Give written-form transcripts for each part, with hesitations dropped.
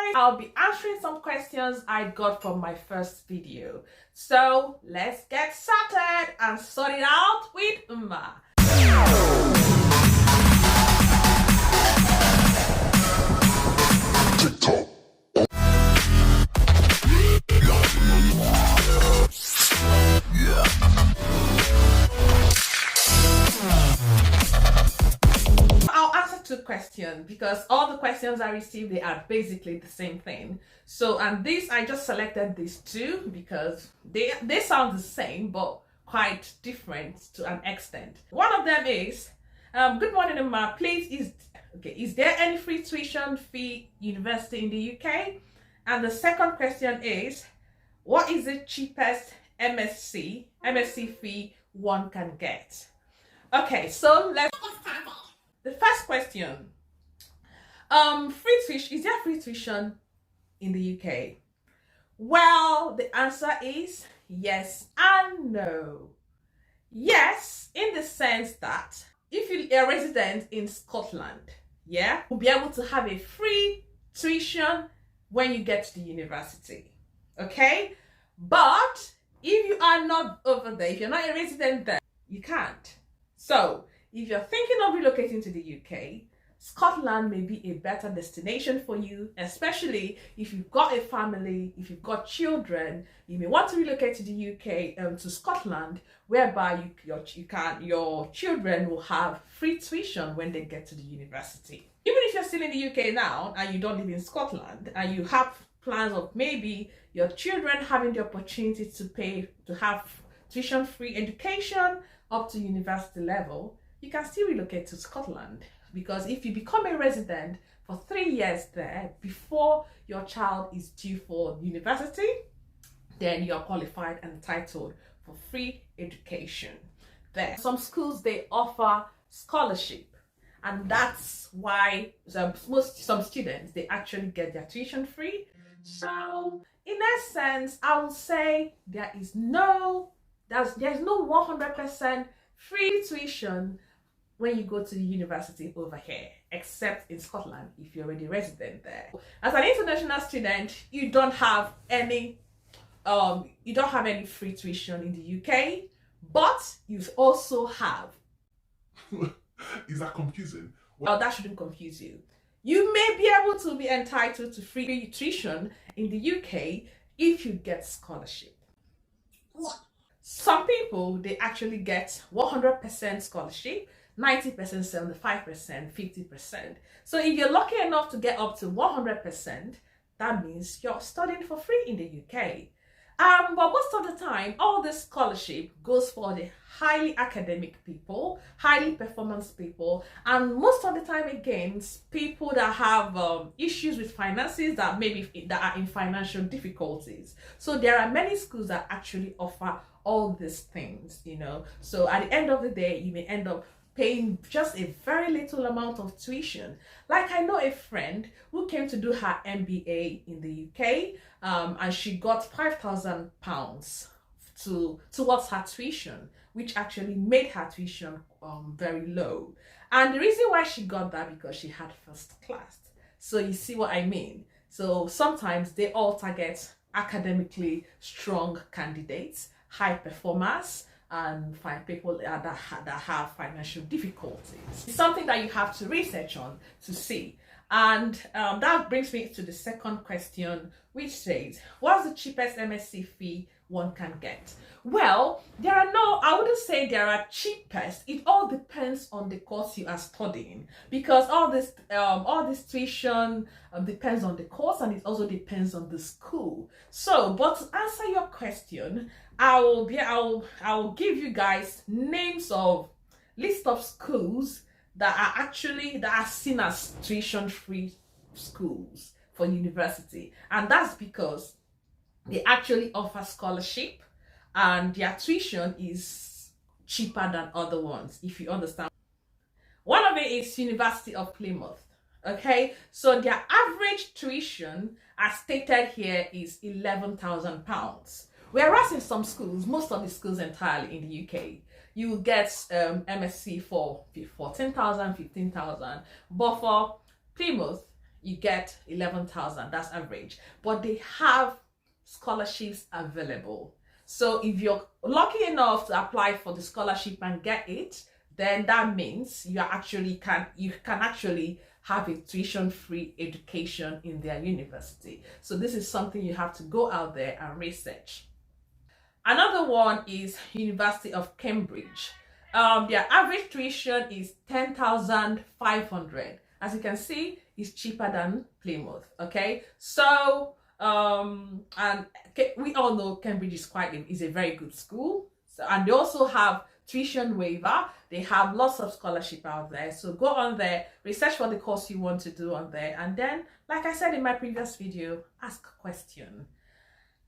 series, I'll be answering some questions I got from my first video. So let's get started and sort it out with Uma. Two questions because all the questions I received, they are basically the same thing. So, and this, I just selected these two because they sound the same but quite different to an extent. One of them is, good morning, Emma. Please, is there any free tuition fee university in the UK? And the second question is, what is the cheapest MSc fee one can get? Okay, so let's get started. The first question, is there free tuition in the UK? Well, the answer is yes and no. Yes, in the sense that if you're a resident in Scotland, yeah, you'll be able to have a free tuition when you get to the university, okay? But if you are not over there, if you're not a resident there, you can't. So, if you're thinking of relocating to the UK, Scotland may be a better destination for you, especially if you've got a family, if you've got children. You may want to relocate to the UK, to Scotland, whereby your children will have free tuition when they get to the university. Even if you're still in the UK now and you don't live in Scotland and you have plans of maybe your children having the opportunity to have tuition-free education up to university level, you can still relocate to Scotland, because if you become a resident for 3 years there before your child is due for university, then you're qualified and entitled for free education there. Some schools, they offer scholarship, and that's why some students, they actually get their tuition free. So in essence, I would say there's no 100% free tuition when you go to the university over here, except in Scotland if you're already resident there. As an international student, you don't have any free tuition in the UK, but you also have. Is that confusing? Well, that shouldn't confuse you. You may be able to be entitled to free tuition in the UK if you get scholarship. Yeah. Some people, they actually get 100% scholarship, 90%, 75%, 50%. So if you're lucky enough to get up to 100%, that means you're studying for free in the UK. But most of the time, all this scholarship goes for the highly academic people, highly performance people, and most of the time again, people that have issues with finances, that are in financial difficulties. So there are many schools that actually offer all these things, you know. So at the end of the day, you may end up paying just a very little amount of tuition. Like, I know a friend who came to do her MBA in the UK, and she got £5,000 towards her tuition, which actually made her tuition very low. And the reason why she got that, because she had first class. So you see what I mean? So sometimes they all target academically strong candidates, high performers, and find people that have financial difficulties. It's something that you have to research on to see. And that brings me to the second question, which says, what's the cheapest MSc fee one can get? Well, I wouldn't say there are cheapest. It all depends on the course you are studying, because all this tuition depends on the course, and it also depends on the school. So, but to answer your question, I will give you guys list of schools that are seen as tuition-free schools for university, and that's because they actually offer scholarship and their tuition is cheaper than other ones, if you understand. One of it is University of Plymouth. Okay, so their average tuition, as stated here, is £11,000. Whereas in some schools, most of the schools entirely in the UK, you will get MSc for 14,000, 15,000. But for Plymouth, you get 11,000. That's average. But they have scholarships available. So if you're lucky enough to apply for the scholarship and get it, then that means you can actually have a tuition-free education in their university. So this is something you have to go out there and research. Another one is University of Cambridge. Their average tuition is 10,500. As you can see, it's cheaper than Plymouth. Okay, so and we all know Cambridge is a very good school. So, and they also have tuition waiver. They have lots of scholarship out there. So go on there, research for the course you want to do on there, and then, like I said in my previous video, ask a question.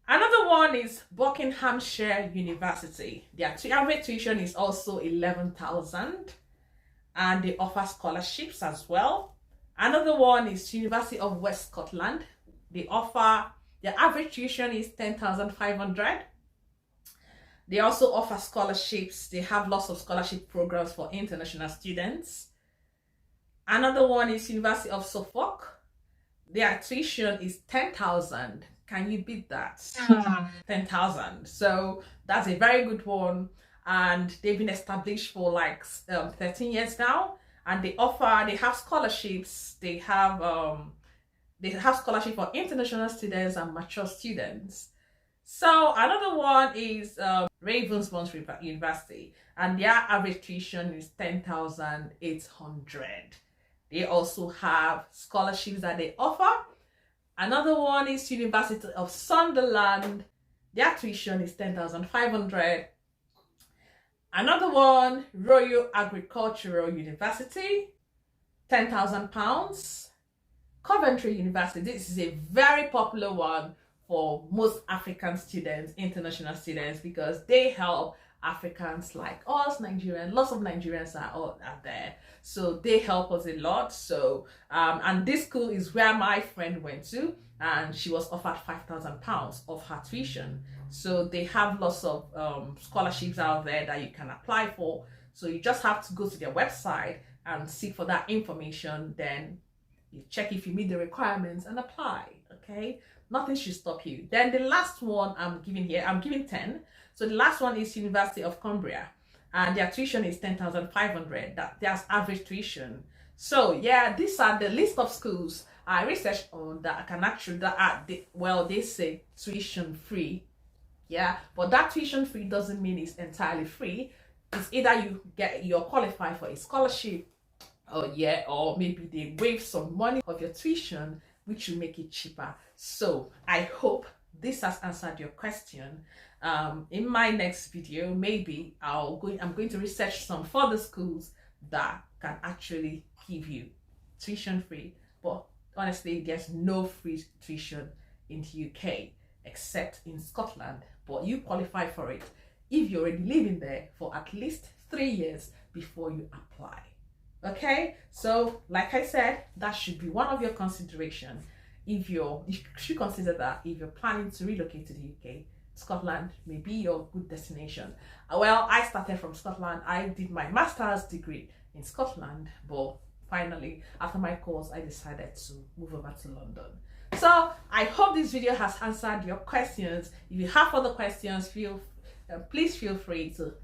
Another one is Buckinghamshire University. Their average tuition is also 11,000, and they offer scholarships as well. Another one is University of West Scotland. Their average tuition is 10,500. They also offer scholarships. They have lots of scholarship programs for international students. Another one is University of Suffolk. Their tuition is 10,000. Can you beat that? 10,000. So that's a very good one. And they've been established for like 13 years now. And they have scholarships. They have scholarship for international students and mature students. So another one is Ravensbourne University, and their average tuition is 10,800. They also have scholarships that they offer. Another one is University of Sunderland. Their tuition is 10,500. Another one, Royal Agricultural University, £10,000. Coventry University, this is a very popular one for most African students, international students, because they help Africans like us, Nigerians. Lots of Nigerians are there, so they help us a lot. So and this school is where my friend went to, and she was offered £5,000 of her tuition. So they have lots of scholarships out there that you can apply for. So you just have to go to their website and seek for that information. Then you check if you meet the requirements and apply. Okay, nothing should stop you. Then the last one I'm giving 10. So the last one is University of Cumbria, and their tuition is 10,500. That's average tuition. So yeah, these are the list of schools I researched on that can actually they say tuition free. Yeah, but that tuition free doesn't mean it's entirely free. It's either you're qualified for a scholarship, or maybe they waive some money of your tuition, which will make it cheaper. So I hope this has answered your question. In my next video, maybe I'm going to research some further schools that can actually give you tuition free. But honestly, there's no free tuition in the UK except in Scotland. But you qualify for it if you're already living there for at least 3 years before you apply. Okay, so like I said, that should be one of your considerations. You should consider that if you're planning to relocate to the UK. Scotland may be your good destination. Well, I started from Scotland. I did my master's degree in Scotland, but finally, after my course, I decided to move over to London. So I hope this video has answered your questions. If you have further questions, please feel free to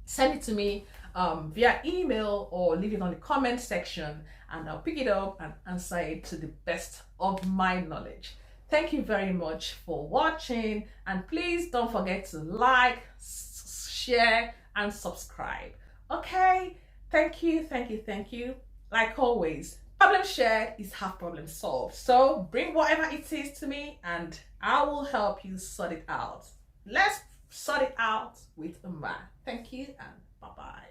send it to me via email or leave it on the comment section, and I'll pick it up and answer it to the best of my knowledge. Thank you very much for watching, and please don't forget to like, share and subscribe. Okay, thank you. Like always, problem shared is half problem solved. So bring whatever it is to me and I will help you sort it out. Let's sort it out with a man. Thank you and bye-bye.